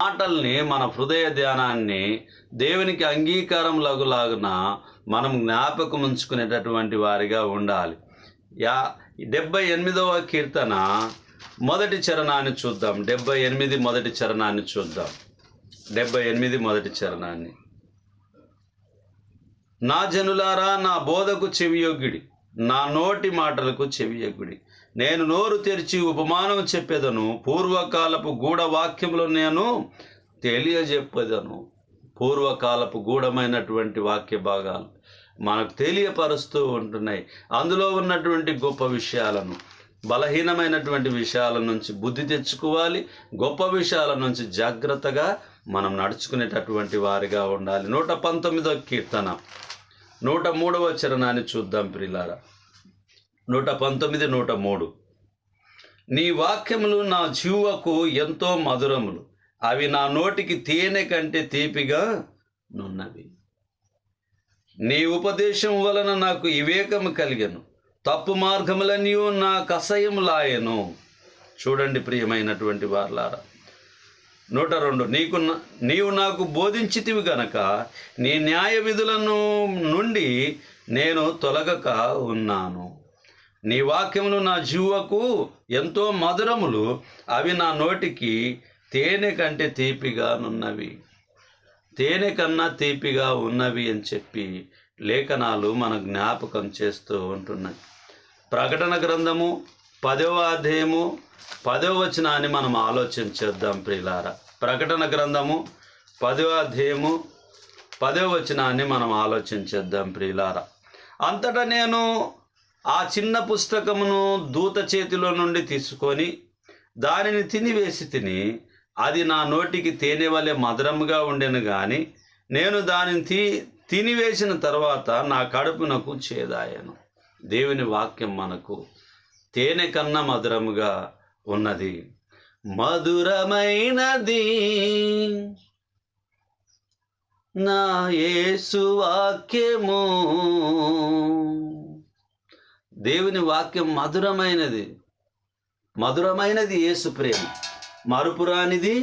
మాటల్ని మన హృదయ ధ్యానాన్ని దేవునికి అంగీకారం లగులాగున మనం జ్ఞాపకం ఉంచుకునేటటువంటి వారిగా ఉండాలి. 78వ కీర్తన మొదటి చరణాన్ని చూద్దాం. 78 మొదటి చరణాన్ని చూద్దాం. 78 మొదటి చరణాన్ని. నా జనులారా, నా బోధకు చెవియొగ్గుడి, నా నోటి మాటలకు చెవియొగ్గుడి. నేను నోరు తెరిచి ఉపమానం చెప్పేదను, పూర్వకాలపు గూఢ వాక్యములు నేను తెలియజెప్పేదను. పూర్వకాలపు గూఢమైనటువంటి వాక్య భాగాలు మనకు తెలియపరుస్తూ ఉంటున్నాయి. అందులో ఉన్నటువంటి గొప్ప విషయాలను, బలహీనమైనటువంటి విషయాల నుంచి బుద్ధి తెచ్చుకోవాలి. గొప్ప విషయాల నుంచి జాగ్రత్తగా మనం నడుచుకునేటటువంటి వారిగా ఉండాలి. 119వ కీర్తన 103వ చరణాన్ని చూద్దాం ప్రియులారా. 119, 103. నీ వాక్యములు నా జీవకు ఎంతో మధురములు, అవి నా నోటికి తేనె కంటే తీపిగా నున్నవి. నీ ఉపదేశం వలన నాకు వివేకము కలిగెను, తప్పు మార్గములన్నీ నాకు అసహ్యములాయెను. చూడండి ప్రియమైనటువంటి వారలారా. 102. నీవు నాకు బోధించితివి గనక నీ న్యాయ విధులను నుండి నేను తొలగక ఉన్నాను. నీ వాక్యములు నా జీవకు ఎంతో మధురములు, అవి నా నోటికి తేనె కంటే తీపిగా నున్నవి. తేనె కన్నా తీపిగా ఉన్నవి అని చెప్పి లేఖనాలు మన జ్ఞాపకం చేస్తూ ఉంటున్నాయి. ప్రకటన గ్రంథము 10వ అధ్యాయము 10వ వచనాన్ని మనం ఆలోచన చేద్దాం ప్రియులారా. ప్రకటన గ్రంథము 10వ అధ్యాయము 10వ వచనాన్ని మనం ఆలోచన చేద్దాం ప్రియులారా. అంతటా నేను ఆ చిన్న పుస్తకమును దూత చేతిలో నుండి తీసుకొని దానిని తినివేసి తిని, అది నా నోటికి తేనె వలె మధురముగా ఉండెను గాని నేను దానిని తినివేసిన తర్వాత నా కడుపునకు చేదాయను. దేవుని వాక్యం మనకు తేనె కన్నా మధురముగా ఉన్నది. మధురమైనది నా యేసు వాక్యము. దేవుని వాక్యం మధురమైనది. మధురమైనది యేసు ప్రేమ, మరుపురానిది